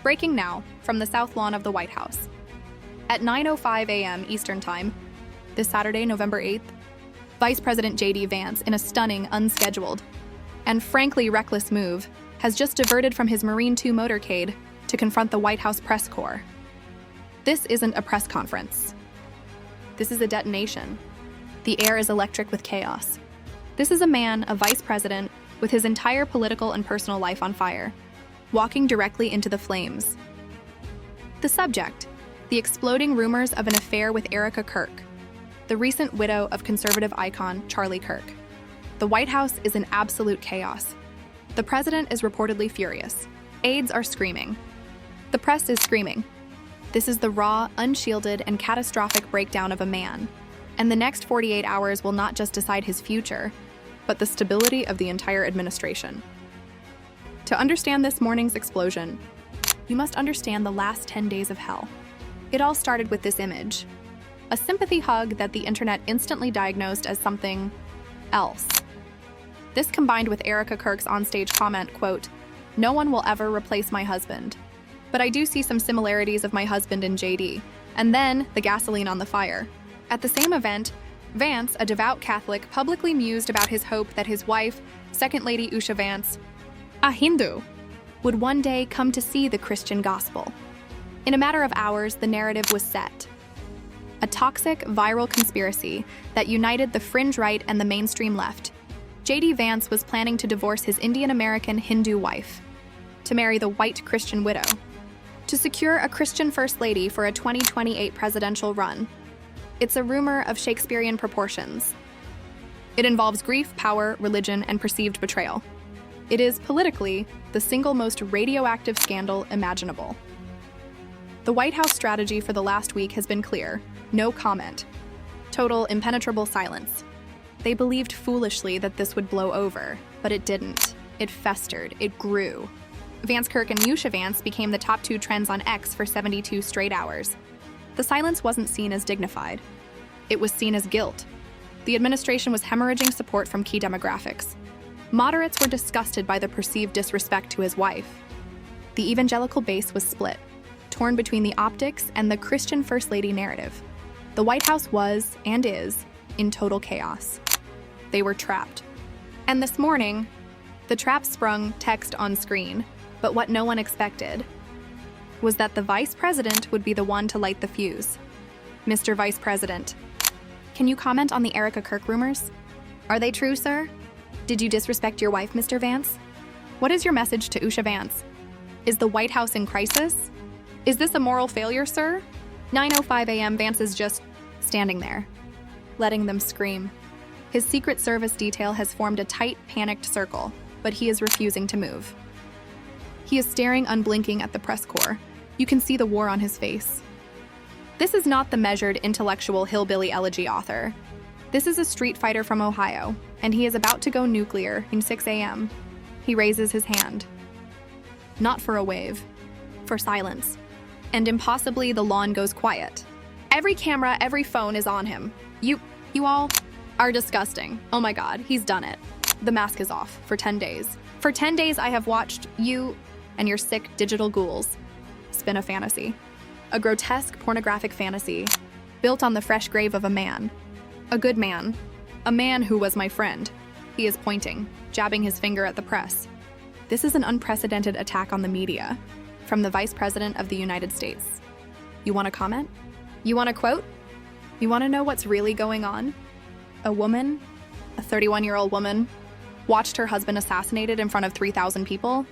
Breaking now from the South Lawn of the White House. At 9:05 a.m. Eastern Time, this Saturday, November 8th, Vice President JD Vance, in a stunning, unscheduled, and frankly reckless move, has just diverted from his Marine II motorcade to confront the White House press corps. This isn't a press conference. This is a detonation. The air is electric with chaos. This is a man, a vice president, with his entire political and personal life on fire, walking directly into the flames. The subject, the exploding rumors of an affair with Erika Kirk, the recent widow of conservative icon Charlie Kirk. The White House is in absolute chaos. The president is reportedly furious. Aides are screaming. The press is screaming. This is the raw, unshielded, and catastrophic breakdown of a man. And the next 48 hours will not just decide his future, but the stability of the entire administration. To understand this morning's explosion, you must understand the last 10 days of hell. It all started with this image, a sympathy hug that the internet instantly diagnosed as something else. This combined with Erika Kirk's onstage comment, quote, "No one will ever replace my husband. But I do see some similarities of my husband and JD," and then the gasoline on the fire. At the same event, Vance, a devout Catholic, publicly mused about his hope that his wife, Second Lady Usha Vance, a Hindu, would one day come to see the Christian gospel. In a matter of hours, the narrative was set. A toxic, viral conspiracy that united the fringe right and the mainstream left. JD Vance was planning to divorce his Indian-American Hindu wife, to marry the white Christian widow, to secure a Christian First Lady for a 2028 presidential run. It's a rumor of Shakespearean proportions. It involves grief, power, religion, and perceived betrayal. It is, politically, the single most radioactive scandal imaginable. The White House strategy for the last week has been clear: no comment. Total, impenetrable silence. They believed foolishly that this would blow over, but it didn't. It festered, it grew. Vance Kirk and Usha Vance became the top 2 trends on X for 72 straight hours. The silence wasn't seen as dignified. It was seen as guilt. The administration was hemorrhaging support from key demographics. Moderates were disgusted by the perceived disrespect to his wife. The evangelical base was split, torn between the optics and the Christian First Lady narrative. The White House was, and is, in total chaos. They were trapped. And this morning, the trap sprung text on screen, but what no one expected was that the vice president would be the one to light the fuse. Mr. Vice President, can you comment on the Erika Kirk rumors? Are they true, sir? Did you disrespect your wife, Mr. Vance? What is your message to Usha Vance? Is the White House in crisis? Is this a moral failure, sir? 9:05 a.m. Vance is just standing there, letting them scream. His Secret Service detail has formed a tight, panicked circle, but he is refusing to move. He is staring unblinking at the press corps. You can see the war on his face. This is not the measured, intellectual hillbilly elegy author. This is a street fighter from Ohio, and he is about to go nuclear in 6 a.m. He raises his hand. Not for a wave, for silence. And impossibly, the lawn goes quiet. Every camera, every phone is on him. You all are disgusting. Oh my God, he's done it. The mask is off for 10 days. For 10 days, I have watched you and your sick digital ghouls spin a fantasy. A grotesque, pornographic fantasy built on the fresh grave of a man. A good man. A man who was my friend. He is pointing, jabbing his finger at the press. This is an unprecedented attack on the media from the Vice President of the United States. You want to comment? You want to quote? You want to know what's really going on? A woman, a 31-year-old woman, watched her husband assassinated in front of 3,000 people.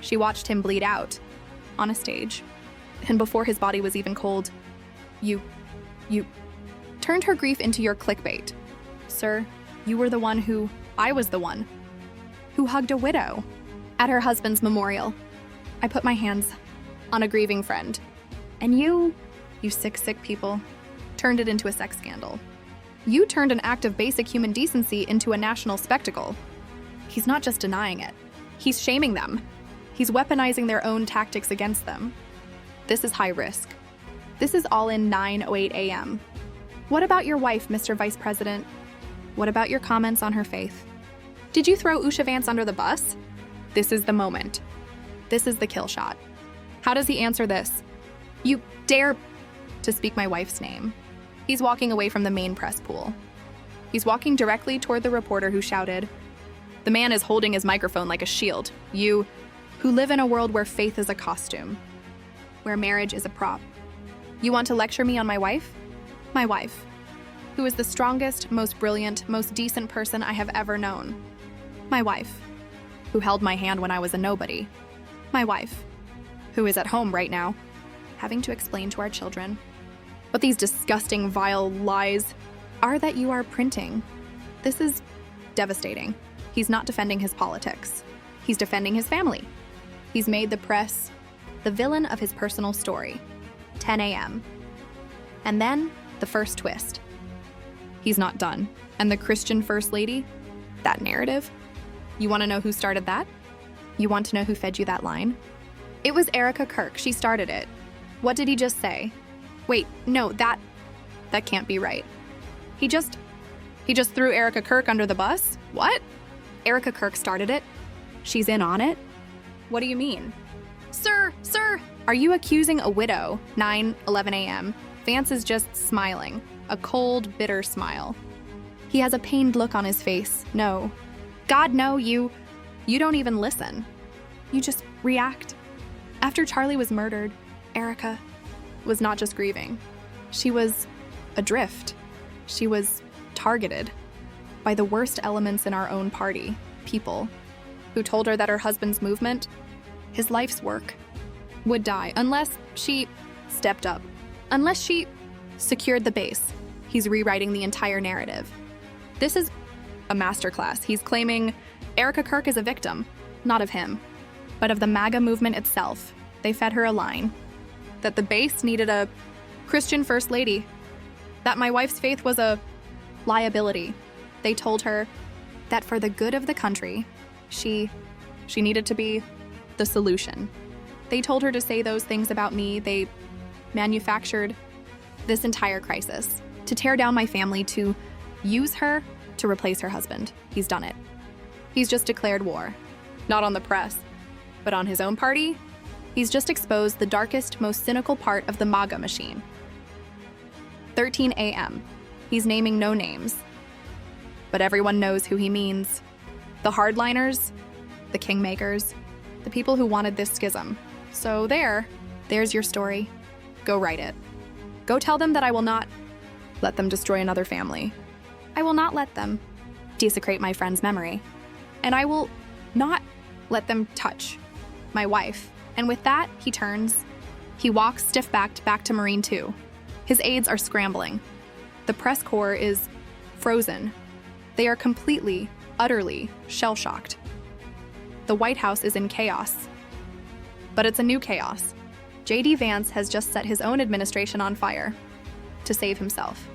She watched him bleed out on a stage. And before his body was even cold, you turned her grief into your clickbait. Sir, you were the one I was the one who hugged a widow at her husband's memorial. I put my hands on a grieving friend. And you sick people, turned it into a sex scandal. You turned an act of basic human decency into a national spectacle. He's not just denying it. He's shaming them. He's weaponizing their own tactics against them. This is high risk. This is all in 9:08 a.m. What about your wife, Mr. Vice President? What about your comments on her faith? Did you throw Usha Vance under the bus? This is the moment. This is the kill shot. How does he answer this? You dare to speak my wife's name. He's walking away from the main press pool. He's walking directly toward the reporter who shouted. The man is holding his microphone like a shield. You, who live in a world where faith is a costume, where marriage is a prop. You want to lecture me on my wife? My wife, who is the strongest, most brilliant, most decent person I have ever known. My wife, who held my hand when I was a nobody. My wife, who is at home right now, having to explain to our children what these disgusting, vile lies are that you are printing. This is devastating. He's not defending his politics. He's defending his family. He's made the press the villain of his personal story. 10 a.m. And then the first twist. He's not done. And the Christian First Lady? That narrative? You want to know who started that? You want to know who fed you that line? It was Erika Kirk. She started it. What did he just say? Wait, no, that can't be right. He just threw Erika Kirk under the bus? What? Erika Kirk started it? She's in on it? What do you mean? Sir! Are you accusing a widow? 9:11 a.m. Vance is just smiling, a cold, bitter smile. He has a pained look on his face. No. God, no, you don't even listen. You just react. After Charlie was murdered, Erika was not just grieving. She was adrift. She was targeted by the worst elements in our own party, people who told her that her husband's movement, his life's work, would die unless she stepped up, unless she secured the base. He's rewriting the entire narrative. This is a masterclass. He's claiming Erika Kirk is a victim, not of him, but of the MAGA movement itself. They fed her a line that the base needed a Christian First Lady, that my wife's faith was a liability. They told her that for the good of the country, she needed to be the solution. They told her to say those things about me. They manufactured this entire crisis to tear down my family, to use her to replace her husband. He's done it. He's just declared war, not on the press, but on his own party. He's just exposed the darkest, most cynical part of the MAGA machine. 13 a.m. He's naming no names, but everyone knows who he means. The hardliners, the kingmakers, the people who wanted this schism. So there's your story. Go write it. Go tell them that I will not let them destroy another family. I will not let them desecrate my friend's memory. And I will not let them touch my wife. And with that, he turns. He walks stiff-backed back to Marine 2. His aides are scrambling. The press corps is frozen. They are completely, utterly shell-shocked. The White House is in chaos. But it's a new chaos. JD Vance has just set his own administration on fire to save himself.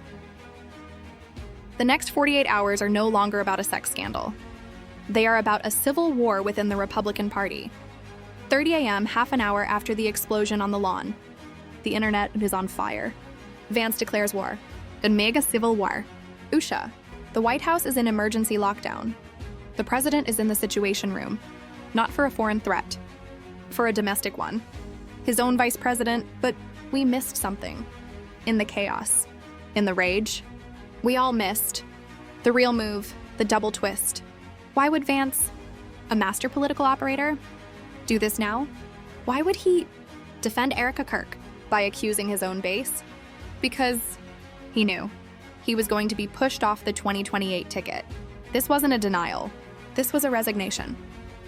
The next 48 hours are no longer about a sex scandal. They are about a civil war within the Republican Party. 30 a.m., half an hour after the explosion on the lawn. The internet is on fire. Vance declares war. A MAGA Civil War. Usha. The White House is in emergency lockdown. The president is in the Situation Room. Not for a foreign threat. For a domestic one. His own vice president, but we missed something. In the chaos. In the rage. We all missed. The real move. The double twist. Why would Vance, a master political operator, do this now? Why would he defend Erika Kirk by accusing his own base? Because he knew he was going to be pushed off the 2028 ticket. This wasn't a denial. This was a resignation.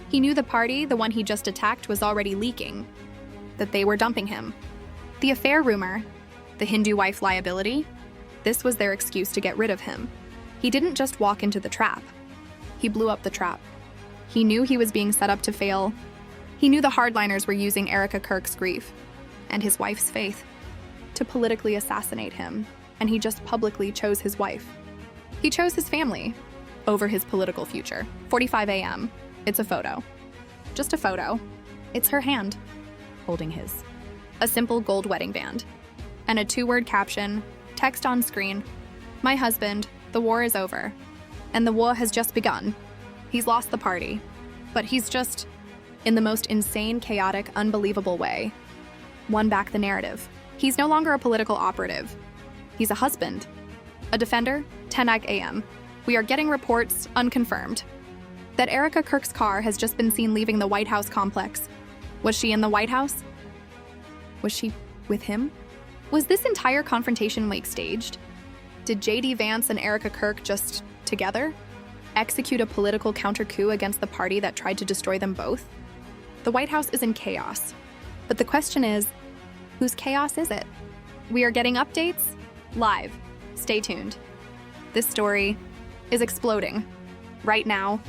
He knew the party, the one he just attacked, was already leaking, that they were dumping him. The affair rumor, the Hindu wife liability, this was their excuse to get rid of him. He didn't just walk into the trap. He blew up the trap. He knew he was being set up to fail. He knew the hardliners were using Erika Kirk's grief and his wife's faith to politically assassinate him, and he just publicly chose his wife. He chose his family over his political future. 45 a.m. It's a photo. Just a photo. It's her hand, holding his. A simple gold wedding band. And a 2-word caption, text on screen, "My husband, the war is over. And the war has just begun. He's lost the party. But he's just, in the most insane, chaotic, unbelievable way, won back the narrative. He's no longer a political operative. He's a husband. A defender, 10 a.m. We are getting reports, unconfirmed, that Erika Kirk's car has just been seen leaving the White House complex. Was she in the White House? Was she with him? Was this entire confrontation staged? Did JD Vance and Erika Kirk just, together, execute a political counter-coup against the party that tried to destroy them both? The White House is in chaos. But the question is, whose chaos is it? We are getting updates live. Stay tuned. This story is exploding right now